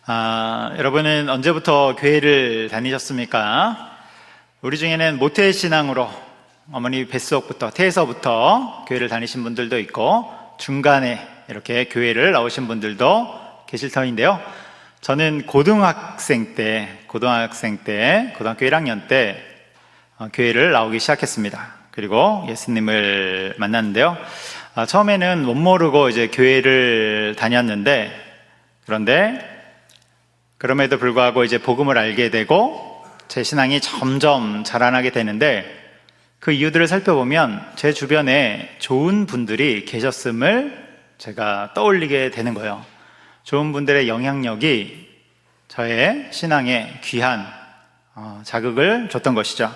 여러분은 언제부터 교회를 다니셨습니까? 우리 중에는 모태신앙으로 어머니 뱃속부터, 태에서부터 교회를 다니신 분들도 있고, 중간에 이렇게 교회를 나오신 분들도 계실 터인데요. 저는 고등학생 때, 고등학교 1학년 때 교회를 나오기 시작했습니다. 그리고 예수님을 만났는데요. 처음에는 못 모르고 이제 교회를 다녔는데, 그럼에도 불구하고 이제 복음을 알게 되고 제 신앙이 점점 자라나게 되는데, 그 이유들을 살펴보면 제 주변에 좋은 분들이 계셨음을 제가 떠올리게 되는 거예요. 좋은 분들의 영향력이 저의 신앙에 귀한 자극을 줬던 것이죠.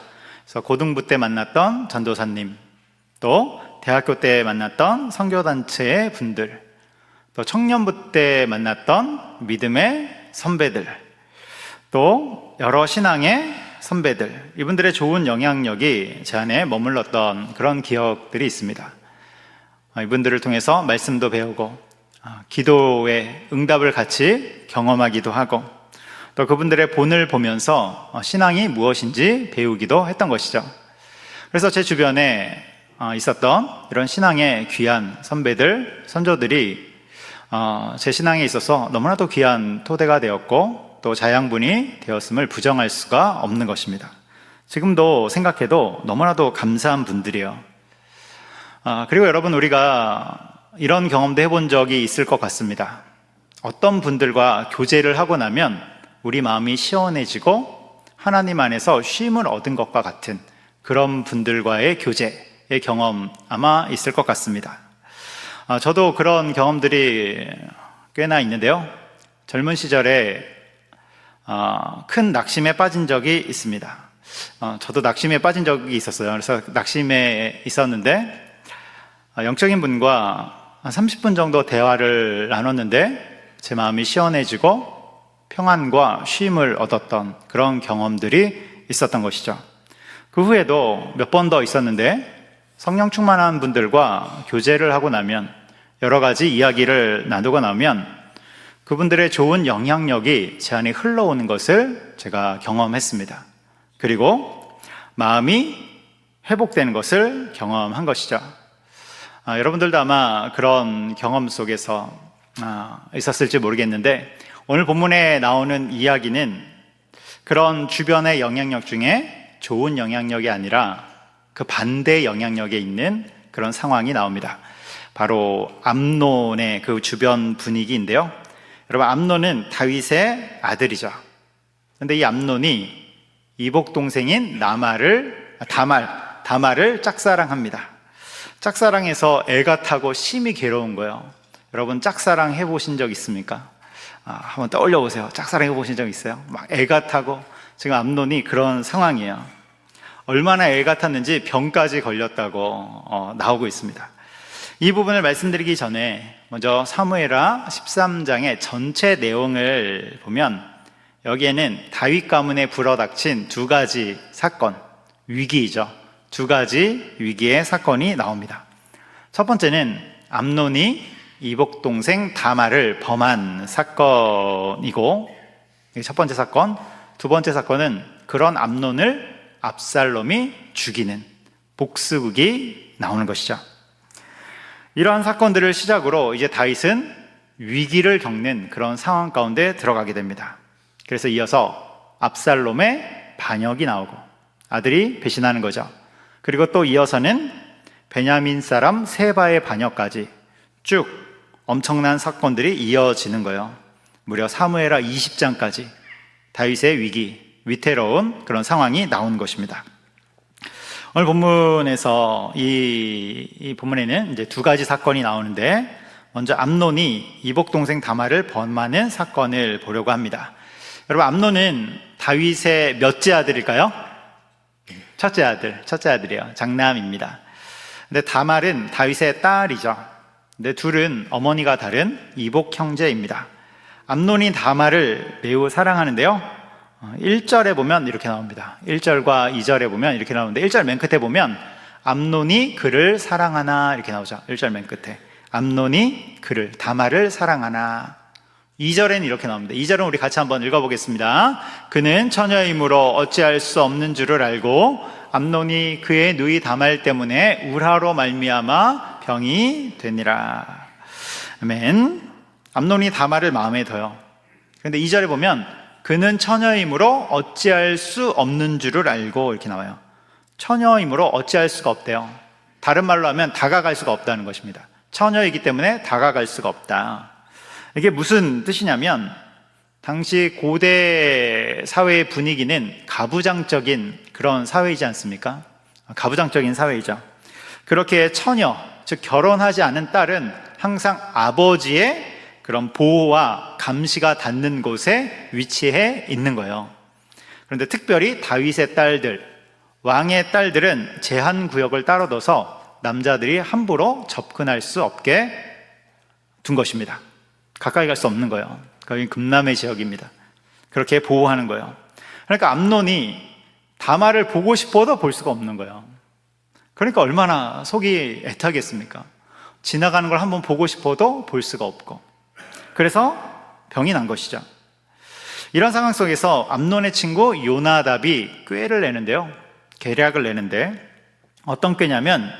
그래서 고등부 때 만났던 전도사님, 또 대학교 때 만났던 선교단체의 분들, 또 청년부 때 만났던 믿음의 선배들, 또 여러 신앙의 선배들, 이분들의 좋은 영향력이 제 안에 머물렀던 그런 기억들이 있습니다. 이분들을 통해서 말씀도 배우고 기도의 응답을 같이 경험하기도 하고, 또 그분들의 본을 보면서 신앙이 무엇인지 배우기도 했던 것이죠. 그래서 제 주변에 있었던 이런 신앙의 귀한 선배들, 선조들이 제 신앙에 있어서 너무나도 귀한 토대가 되었고, 또 자양분이 되었음을 부정할 수가 없는 것입니다. 지금도 생각해도 너무나도 감사한 분들이에요. 그리고 여러분, 우리가 이런 경험도 해본 적이 있을 것 같습니다. 어떤 분들과 교제를 하고 나면 우리 마음이 시원해지고 하나님 안에서 쉼을 얻은 것과 같은 그런 분들과의 교제의 경험 아마 있을 것 같습니다. 저도 그런 경험들이 꽤나 있는데요. 젊은 시절에 큰 낙심에 빠진 적이 있습니다. 저도 낙심에 빠진 적이 있었어요. 그래서 낙심에 있었는데, 영적인 분과 한 30분 정도 대화를 나눴는데 제 마음이 시원해지고 평안과 쉼을 얻었던 그런 경험들이 있었던 것이죠. 그 후에도 몇 번 더 있었는데, 성령 충만한 분들과 교제를 하고 나면, 여러 가지 이야기를 나누고 나면 그분들의 좋은 영향력이 제 안에 흘러오는 것을 제가 경험했습니다. 그리고 마음이 회복되는 것을 경험한 것이죠. 여러분들도 아마 그런 경험 속에서 있었을지 모르겠는데, 오늘 본문에 나오는 이야기는 그런 주변의 영향력 중에 좋은 영향력이 아니라 그 반대 영향력에 있는 그런 상황이 나옵니다. 바로 암논의 그 주변 분위기인데요. 여러분, 암논은 다윗의 아들이죠. 그런데 이 암논이 이복 동생인 다말을 짝사랑합니다. 짝사랑해서 애가 타고 심히 괴로운 거예요. 여러분, 짝사랑 해보신 적 있습니까? 한번 떠올려 보세요. 짝사랑 해보신 적 있어요? 막 애가 타고. 지금 암논이 그런 상황이에요. 얼마나 애가 탔는지 병까지 걸렸다고 나오고 있습니다. 이 부분을 말씀드리기 전에 먼저 사무엘하 13장의 전체 내용을 보면, 여기에는 다윗 가문에 불어닥친 두 가지 사건, 위기이죠. 두 가지 위기의 사건이 나옵니다. 첫 번째는 암논이 이복 동생 다말을 범한 사건이고, 이게 첫 번째 사건. 두 번째 사건은 그런 암논을 압살롬이 죽이는 복수극이 나오는 것이죠. 이러한 사건들을 시작으로 이제 다윗은 위기를 겪는 그런 상황 가운데 들어가게 됩니다. 그래서 이어서 압살롬의 반역이 나오고 아들이 배신하는 거죠. 그리고 또 이어서는 베냐민 사람 세바의 반역까지 쭉 엄청난 사건들이 이어지는 거예요. 무려 사무엘하 20장까지 다윗의 위기, 위태로운 그런 상황이 나온 것입니다. 오늘 본문에서 이 본문에는 이제 두 가지 사건이 나오는데, 먼저 암논이 이복 동생 다말을 범하는 사건을 보려고 합니다. 여러분, 암논은 다윗의 몇째 아들일까요? 첫째 아들이에요. 장남입니다. 근데 다말은 다윗의 딸이죠. 근데 둘은 어머니가 다른 이복 형제입니다. 암논이 다말을 매우 사랑하는데요, 1절에 보면 이렇게 나옵니다. 1절과 2절에 보면 이렇게 나오는데, 1절 맨 끝에 보면 암논이 그를 사랑하나 이렇게 나오죠. 1절 맨 끝에 암논이 그를, 다말을 사랑하나. 2절에는 이렇게 나옵니다. 2절은 우리 같이 한번 읽어보겠습니다. 그는 처녀이므로 어찌할 수 없는 줄을 알고 암논이 그의 누이 다말 때문에 울화로 말미암아 병이 되니라. 아멘. 암논이 다말을 마음에 둬요. 그런데 2절에 보면 그는 처녀이므로 어찌할 수 없는 줄을 알고 이렇게 나와요. 처녀이므로 어찌할 수가 없대요. 다른 말로 하면 다가갈 수가 없다는 것입니다. 처녀이기 때문에 다가갈 수가 없다. 이게 무슨 뜻이냐면 당시 고대 사회의 분위기는 가부장적인 그런 사회이지 않습니까? 가부장적인 사회이죠. 그렇게 처녀, 즉 결혼하지 않은 딸은 항상 아버지의 그런 보호와 감시가 닿는 곳에 위치해 있는 거예요. 그런데 특별히 다윗의 딸들, 왕의 딸들은 제한 구역을 따로 둬서 남자들이 함부로 접근할 수 없게 둔 것입니다. 가까이 갈 수 없는 거예요. 거기 금남의 지역입니다. 그렇게 보호하는 거예요. 그러니까 암논이 다말을 보고 싶어도 볼 수가 없는 거예요. 그러니까 얼마나 속이 애타겠습니까? 지나가는 걸 한번 보고 싶어도 볼 수가 없고, 그래서 병이 난 것이죠. 이런 상황 속에서 암논의 친구 요나답이 꾀를 내는데요, 계략을 내는데 어떤 꾀냐면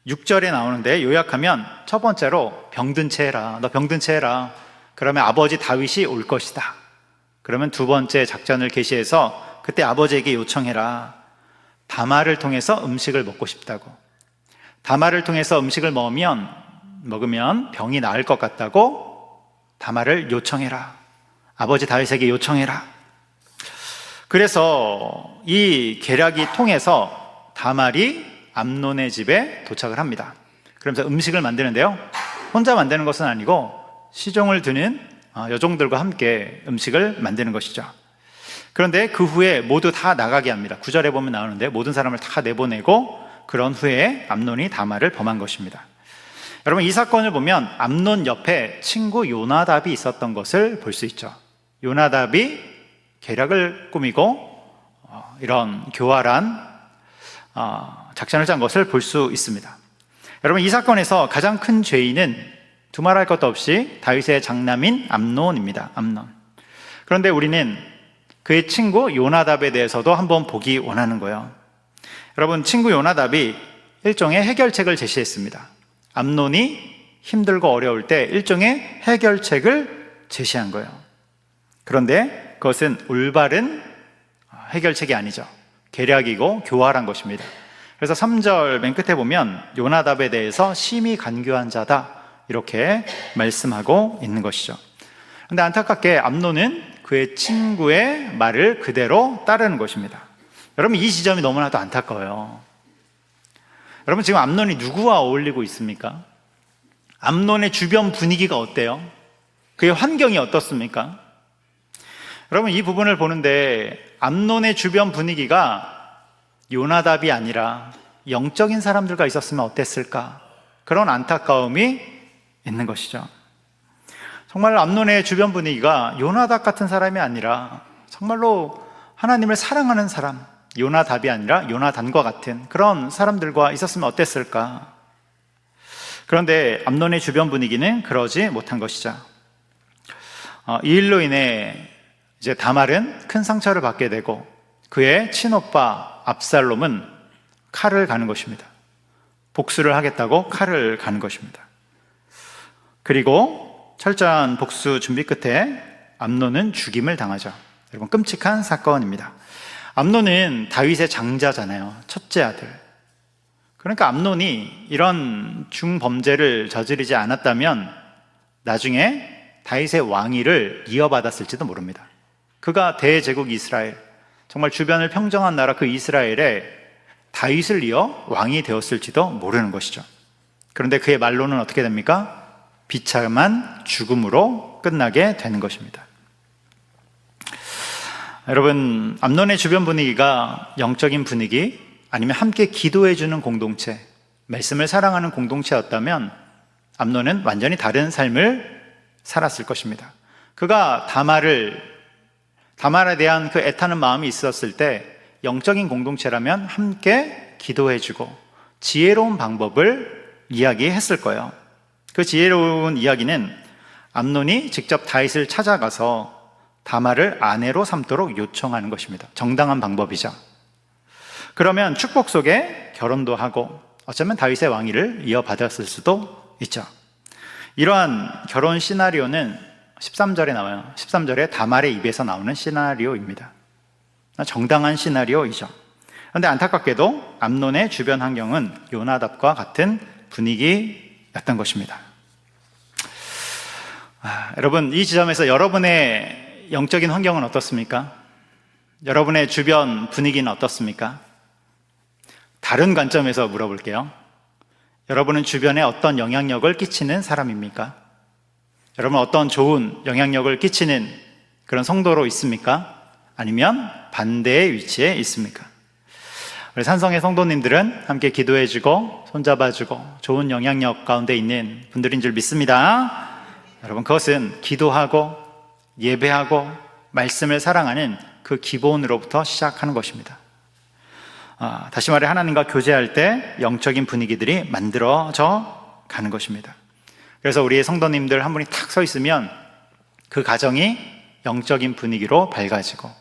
6절에 나오는데 요약하면 첫 번째로 병든 채 해라. 너 병든 채 해라. 그러면 아버지 다윗이 올 것이다. 그러면 두 번째 작전을 개시해서 그때 아버지에게 요청해라. 다말을 통해서 음식을 먹고 싶다고. 다말을 통해서 음식을 먹으면 병이 나을 것 같다고 다말을 요청해라. 아버지 다윗에게 요청해라. 그래서 이 계략이 통해서 다말이 암논의 집에 도착을 합니다. 그러면서 음식을 만드는데요, 혼자 만드는 것은 아니고 시종을 드는 여종들과 함께 음식을 만드는 것이죠. 그런데 그 후에 모두 다 나가게 합니다. 9절에 보면 나오는데 모든 사람을 다 내보내고 그런 후에 암논이 다말을 범한 것입니다. 여러분, 이 사건을 보면 암논 옆에 친구 요나답이 있었던 것을 볼 수 있죠. 요나답이 계략을 꾸미고 이런 교활한 작전을 짠 것을 볼 수 있습니다. 여러분, 이 사건에서 가장 큰 죄인은 두말할 것도 없이 다윗의 장남인 암논입니다. 암논. 그런데 우리는 그의 친구 요나답에 대해서도 한번 보기 원하는 거예요. 여러분, 친구 요나답이 일종의 해결책을 제시했습니다. 암논이 힘들고 어려울 때 일종의 해결책을 제시한 거예요. 그런데 그것은 올바른 해결책이 아니죠. 계략이고 교활한 것입니다. 그래서 3절 맨 끝에 보면 요나답에 대해서 심히 간교한 자다, 이렇게 말씀하고 있는 것이죠. 그런데 안타깝게 암논은 그의 친구의 말을 그대로 따르는 것입니다. 여러분, 이 지점이 너무나도 안타까워요. 여러분, 지금 암논이 누구와 어울리고 있습니까? 암논의 주변 분위기가 어때요? 그의 환경이 어떻습니까? 여러분, 이 부분을 보는데 암논의 주변 분위기가 요나답이 아니라 영적인 사람들과 있었으면 어땠을까? 그런 안타까움이 있는 것이죠. 정말 암논의 주변 분위기가 요나답 같은 사람이 아니라 정말로 하나님을 사랑하는 사람, 요나답이 아니라 요나단과 같은 그런 사람들과 있었으면 어땠을까? 그런데 암논의 주변 분위기는 그러지 못한 것이죠. 이 일로 인해 이제 다말은 큰 상처를 받게 되고 그의 친오빠 압살롬은 칼을 가는 것입니다. 복수를 하겠다고 칼을 가는 것입니다. 그리고 철저한 복수 준비 끝에 암논은 죽임을 당하죠. 여러분, 끔찍한 사건입니다. 암논은 다윗의 장자잖아요. 첫째 아들. 그러니까 암논이 이런 중범죄를 저지르지 않았다면 나중에 다윗의 왕위를 이어받았을지도 모릅니다. 그가 대제국 이스라엘, 정말 주변을 평정한 나라 그 이스라엘에 다윗을 이어 왕이 되었을지도 모르는 것이죠. 그런데 그의 말로는 어떻게 됩니까? 비참한 죽음으로 끝나게 되는 것입니다. 여러분, 암논의 주변 분위기가 영적인 분위기, 아니면 함께 기도해주는 공동체, 말씀을 사랑하는 공동체였다면 암논은 완전히 다른 삶을 살았을 것입니다. 그가 다말에 대한 그 애타는 마음이 있었을 때 영적인 공동체라면 함께 기도해주고 지혜로운 방법을 이야기했을 거예요. 그 지혜로운 이야기는 암논이 직접 다윗을 찾아가서 다말을 아내로 삼도록 요청하는 것입니다. 정당한 방법이죠. 그러면 축복 속에 결혼도 하고 어쩌면 다윗의 왕위를 이어받았을 수도 있죠. 이러한 결혼 시나리오는 13절에 나와요. 13절에 다말의 입에서 나오는 시나리오입니다. 정당한 시나리오이죠. 그런데 안타깝게도 암논의 주변 환경은 요나답과 같은 분위기였던 것입니다. 여러분, 이 지점에서 여러분의 영적인 환경은 어떻습니까? 여러분의 주변 분위기는 어떻습니까? 다른 관점에서 물어볼게요. 여러분은 주변에 어떤 영향력을 끼치는 사람입니까? 여러분 어떤 좋은 영향력을 끼치는 그런 성도로 있습니까? 아니면 반대의 위치에 있습니까? 우리 산성의 성도님들은 함께 기도해주고 손잡아주고 좋은 영향력 가운데 있는 분들인 줄 믿습니다. 여러분, 그것은 기도하고 예배하고 말씀을 사랑하는 그 기본으로부터 시작하는 것입니다. 다시 말해 하나님과 교제할 때 영적인 분위기들이 만들어져 가는 것입니다. 그래서 우리의 성도님들 한 분이 탁 서 있으면 그 가정이 영적인 분위기로 밝아지고,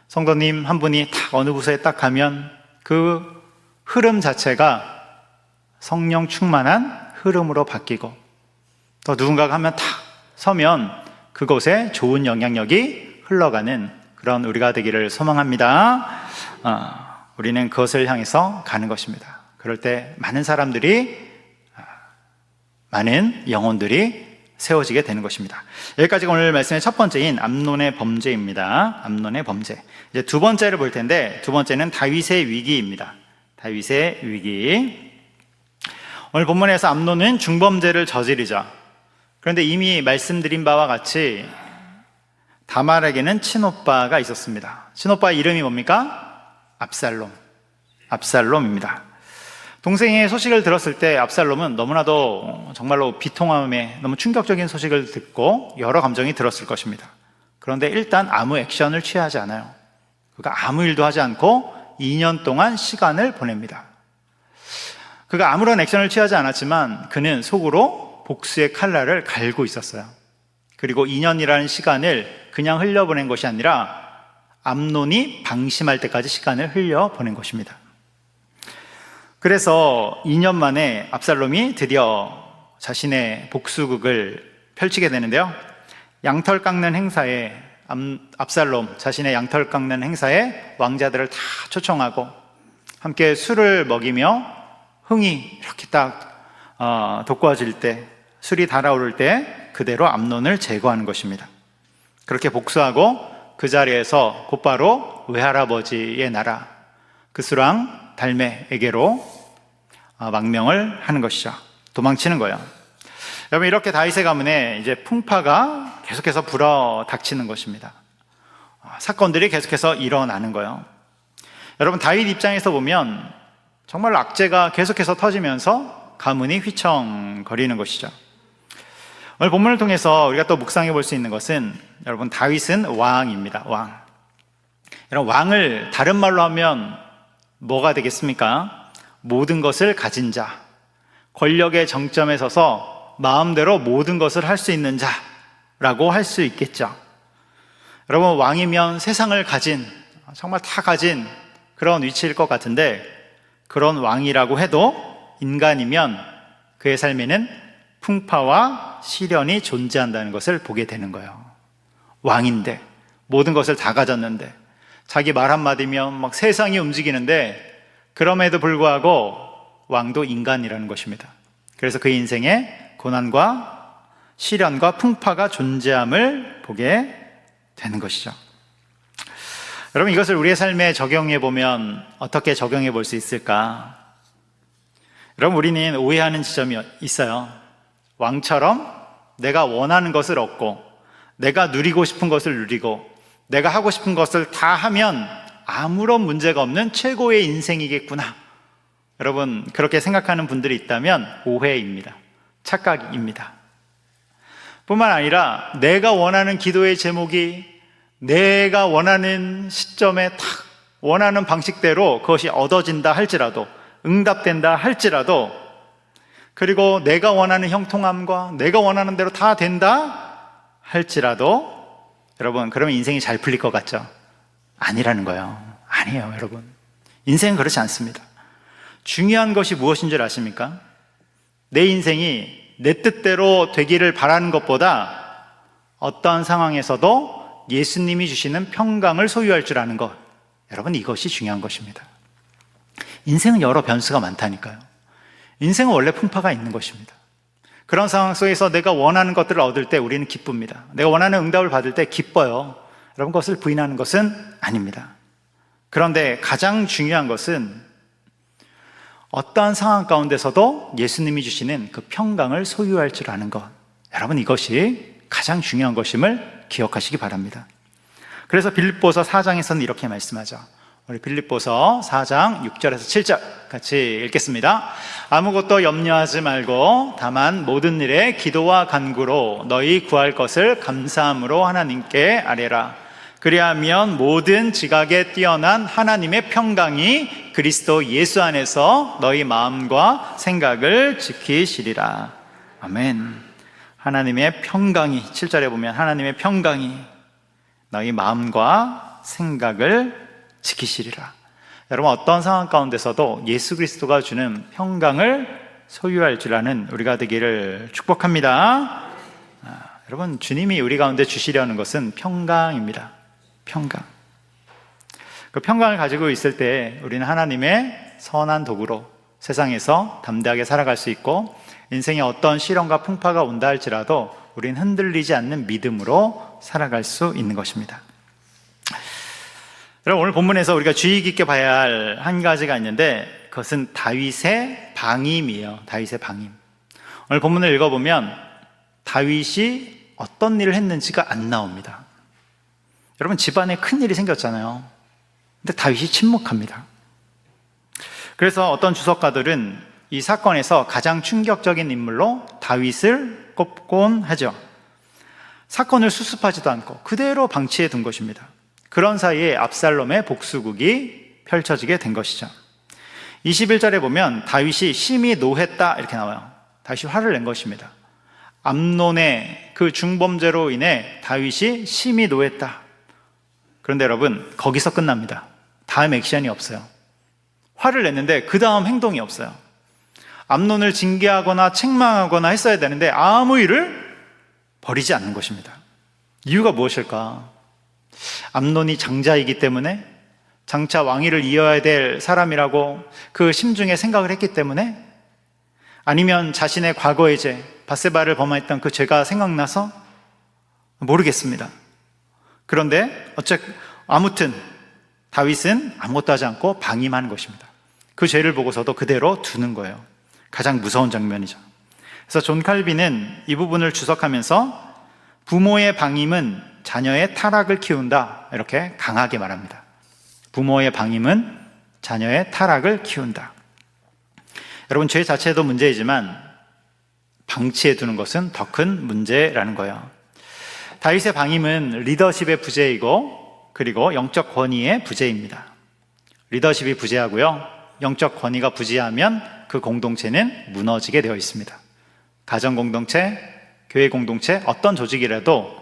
성도님 한 분이 탁 어느 부서에 딱 가면 그 흐름 자체가 성령 충만한 흐름으로 바뀌고, 또 누군가가 하면 탁 서면 그곳에 좋은 영향력이 흘러가는 그런 우리가 되기를 소망합니다. 우리는 그것을 향해서 가는 것입니다. 그럴 때 많은 사람들이, 많은 영혼들이 세워지게 되는 것입니다. 여기까지가 오늘 말씀의 첫 번째인 암논의 범죄입니다. 암논의 범죄. 이제 두 번째를 볼 텐데, 두 번째는 다윗의 위기입니다. 다윗의 위기. 오늘 본문에서 암논은 중범죄를 저지르죠. 그런데 이미 말씀드린 바와 같이 다말에게는 친오빠가 있었습니다. 친오빠의 이름이 뭡니까? 압살롬입니다. 동생의 소식을 들었을 때 압살롬은 너무나도 정말로 비통함에 너무 충격적인 소식을 듣고 여러 감정이 들었을 것입니다. 그런데 일단 아무 액션을 취하지 않아요. 그가 아무 일도 하지 않고 2년 동안 시간을 보냅니다. 그가 아무런 액션을 취하지 않았지만 그는 속으로 복수의 칼날을 갈고 있었어요. 그리고 2년이라는 시간을 그냥 흘려보낸 것이 아니라 암논이 방심할 때까지 시간을 흘려보낸 것입니다. 그래서 2년 만에 압살롬이 드디어 자신의 복수극을 펼치게 되는데요. 양털 깎는 행사에, 압살롬 자신의 양털 깎는 행사에 왕자들을 다 초청하고 함께 술을 먹이며 흥이 이렇게 딱 돋궈질 때, 술이 달아오를 때 그대로 암논을 제거하는 것입니다. 그렇게 복수하고 그 자리에서 곧바로 외할아버지의 나라 그스랑 달메에게로 망명을 하는 것이죠. 도망치는 거예요. 여러분, 이렇게 다윗의 가문에 이제 풍파가 계속해서 불어닥치는 것입니다. 사건들이 계속해서 일어나는 거예요. 여러분, 다윗 입장에서 보면 정말 악재가 계속해서 터지면서 가문이 휘청거리는 것이죠. 오늘 본문을 통해서 우리가 또 묵상해 볼 수 있는 것은, 여러분, 다윗은 왕입니다. 왕. 여러분, 왕을 다른 말로 하면 뭐가 되겠습니까? 모든 것을 가진 자, 권력의 정점에 서서 마음대로 모든 것을 할 수 있는 자라고 할 수 있겠죠. 여러분, 왕이면 세상을 가진, 정말 다 가진 그런 위치일 것 같은데, 그런 왕이라고 해도 인간이면 그의 삶에는 풍파와 시련이 존재한다는 것을 보게 되는 거예요. 왕인데, 모든 것을 다 가졌는데, 자기 말 한마디면 막 세상이 움직이는데, 그럼에도 불구하고 왕도 인간이라는 것입니다. 그래서 그 인생에 고난과 시련과 풍파가 존재함을 보게 되는 것이죠. 여러분, 이것을 우리의 삶에 적용해 보면 어떻게 적용해 볼 수 있을까? 여러분, 우리는 오해하는 지점이 있어요. 왕처럼 내가 원하는 것을 얻고, 내가 누리고 싶은 것을 누리고, 내가 하고 싶은 것을 다 하면 아무런 문제가 없는 최고의 인생이겠구나. 여러분, 그렇게 생각하는 분들이 있다면 오해입니다. 착각입니다. 뿐만 아니라 내가 원하는 기도의 제목이 내가 원하는 시점에 딱 원하는 방식대로 그것이 얻어진다 할지라도, 응답된다 할지라도, 그리고 내가 원하는 형통함과 내가 원하는 대로 다 된다 할지라도 여러분, 그러면 인생이 잘 풀릴 것 같죠? 아니라는 거예요. 아니에요, 여러분. 인생은 그렇지 않습니다. 중요한 것이 무엇인 줄 아십니까? 내 인생이 내 뜻대로 되기를 바라는 것보다 어떠한 상황에서도 예수님이 주시는 평강을 소유할 줄 아는 것, 여러분, 이것이 중요한 것입니다. 인생은 여러 변수가 많다니까요. 인생은 원래 풍파가 있는 것입니다. 그런 상황 속에서 내가 원하는 것들을 얻을 때 우리는 기쁩니다. 내가 원하는 응답을 받을 때 기뻐요. 여러분, 그것을 부인하는 것은 아닙니다. 그런데 가장 중요한 것은 어떠한 상황 가운데서도 예수님이 주시는 그 평강을 소유할 줄 아는 것, 여러분, 이것이 가장 중요한 것임을 기억하시기 바랍니다. 그래서 빌립보서 4장에서는 이렇게 말씀하죠. 우리 빌립보서 4장 6절에서 7절 같이 읽겠습니다. 아무것도 염려하지 말고 다만 모든 일에 기도와 간구로 너희 구할 것을 감사함으로 하나님께 아뢰라. 그리하면 모든 지각에 뛰어난 하나님의 평강이 그리스도 예수 안에서 너희 마음과 생각을 지키시리라. 아멘. 하나님의 평강이, 7절에 보면 하나님의 평강이 너희 마음과 생각을 지키시리라. 여러분, 어떤 상황 가운데서도 예수 그리스도가 주는 평강을 소유할 줄 아는 우리가 되기를 축복합니다. 여러분, 주님이 우리 가운데 주시려는 것은 평강입니다. 평강. 그 평강을 가지고 있을 때 우리는 하나님의 선한 도구로 세상에서 담대하게 살아갈 수 있고, 인생에 어떤 시련과 풍파가 온다 할지라도 우리는 흔들리지 않는 믿음으로 살아갈 수 있는 것입니다. 여러분, 오늘 본문에서 우리가 주의 깊게 봐야 할 한 가지가 있는데 그것은 다윗의 방임이에요. 다윗의 방임. 오늘 본문을 읽어보면 다윗이 어떤 일을 했는지가 안 나옵니다. 여러분, 집안에 큰 일이 생겼잖아요. 근데 다윗이 침묵합니다. 그래서 어떤 주석가들은 이 사건에서 가장 충격적인 인물로 다윗을 꼽곤 하죠. 사건을 수습하지도 않고 그대로 방치해 둔 것입니다. 그런 사이에 압살롬의 복수극이 펼쳐지게 된 것이죠. 21절에 보면 다윗이 심히 노했다 이렇게 나와요. 다윗이 화를 낸 것입니다. 암논의 그 중범죄로 인해 다윗이 심히 노했다. 그런데 여러분, 거기서 끝납니다. 다음 액션이 없어요. 화를 냈는데 그 다음 행동이 없어요. 암논을 징계하거나 책망하거나 했어야 되는데 아무 일을 벌이지 않는 것입니다. 이유가 무엇일까? 암논이 장자이기 때문에, 장차 왕위를 이어야 될 사람이라고 그 심중에 생각을 했기 때문에, 아니면 자신의 과거의 죄, 밧세바를 범했던 그 죄가 생각나서, 모르겠습니다. 그런데 아무튼 다윗은 아무것도 하지 않고 방임하는 것입니다. 그 죄를 보고서도 그대로 두는 거예요. 가장 무서운 장면이죠. 그래서 존 칼빈은 이 부분을 주석하면서 부모의 방임은 자녀의 타락을 키운다, 이렇게 강하게 말합니다. 부모의 방임은 자녀의 타락을 키운다. 여러분, 죄 자체도 문제이지만 방치해 두는 것은 더 큰 문제라는 거예요. 다윗의 방임은 리더십의 부재이고, 그리고 영적 권위의 부재입니다. 리더십이 부재하고요, 영적 권위가 부재하면 그 공동체는 무너지게 되어 있습니다. 가정 공동체, 교회 공동체, 어떤 조직이라도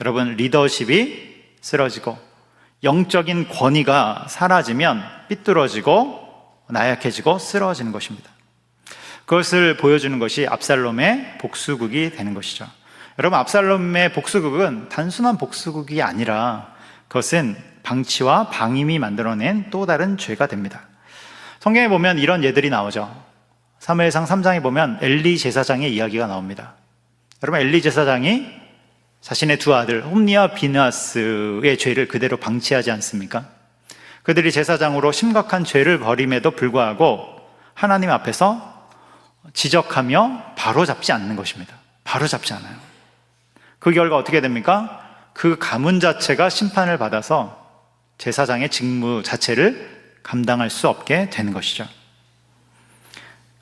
여러분, 리더십이 쓰러지고 영적인 권위가 사라지면 삐뚤어지고 나약해지고 쓰러지는 것입니다. 그것을 보여주는 것이 압살롬의 복수극이 되는 것이죠. 여러분, 압살롬의 복수극은 단순한 복수극이 아니라 그것은 방치와 방임이 만들어낸 또 다른 죄가 됩니다. 성경에 보면 이런 예들이 나오죠. 사무엘상 3장에 보면 엘리 제사장의 이야기가 나옵니다. 여러분, 엘리 제사장이 자신의 두 아들 홈니와 비느하스의 죄를 그대로 방치하지 않습니까? 그들이 제사장으로 심각한 죄를 벌임에도 불구하고 하나님 앞에서 지적하며 바로잡지 않는 것입니다. 바로잡지 않아요. 그 결과 어떻게 됩니까? 그 가문 자체가 심판을 받아서 제사장의 직무 자체를 감당할 수 없게 되는 것이죠.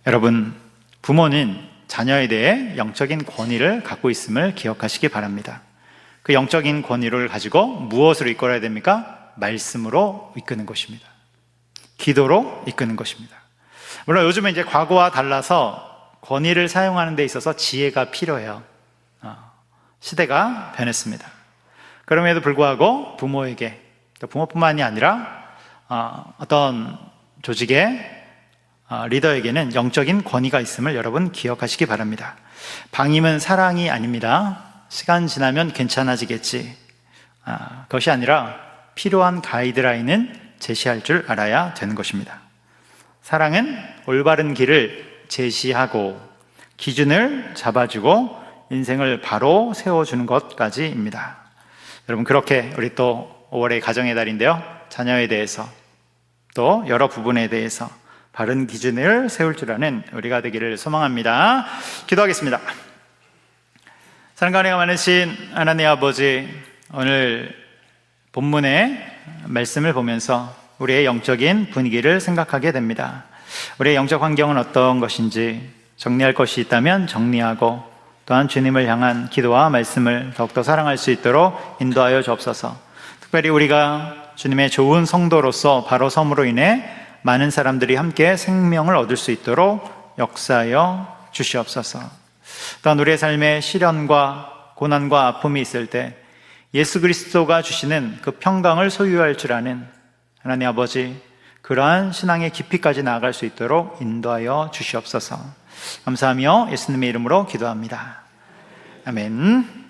여러분, 부모는 자녀에 대해 영적인 권위를 갖고 있음을 기억하시기 바랍니다. 그 영적인 권위를 가지고 무엇으로 이끌어야 됩니까? 말씀으로 이끄는 것입니다. 기도로 이끄는 것입니다. 물론 요즘은 이제 과거와 달라서 권위를 사용하는 데 있어서 지혜가 필요해요. 시대가 변했습니다. 그럼에도 불구하고 부모에게, 또 부모뿐만이 아니라 어떤 조직의 리더에게는 영적인 권위가 있음을 여러분 기억하시기 바랍니다. 방임은 사랑이 아닙니다. 시간 지나면 괜찮아지겠지. 그것이 아니라 필요한 가이드라인은 제시할 줄 알아야 되는 것입니다. 사랑은 올바른 길을 제시하고 기준을 잡아주고 인생을 바로 세워주는 것까지입니다. 여러분, 그렇게 우리 또 5월의 가정의 달인데요, 자녀에 대해서 또 여러 부분에 대해서 바른 기준을 세울 줄 아는 우리가 되기를 소망합니다. 기도하겠습니다. 사랑과 은혜가 많으신 하나님 아버지, 오늘 본문의 말씀을 보면서 우리의 영적인 분위기를 생각하게 됩니다. 우리의 영적 환경은 어떤 것인지 정리할 것이 있다면 정리하고, 또한 주님을 향한 기도와 말씀을 더욱더 사랑할 수 있도록 인도하여 주옵소서. 특별히 우리가 주님의 좋은 성도로서 바로 섬으로 인해 많은 사람들이 함께 생명을 얻을 수 있도록 역사하여 주시옵소서. 또한 우리의 삶에 시련과 고난과 아픔이 있을 때 예수 그리스도가 주시는 그 평강을 소유할 줄 아는 하나님 아버지, 그러한 신앙의 깊이까지 나아갈 수 있도록 인도하여 주시옵소서. 감사하며 예수님의 이름으로 기도합니다. 아멘.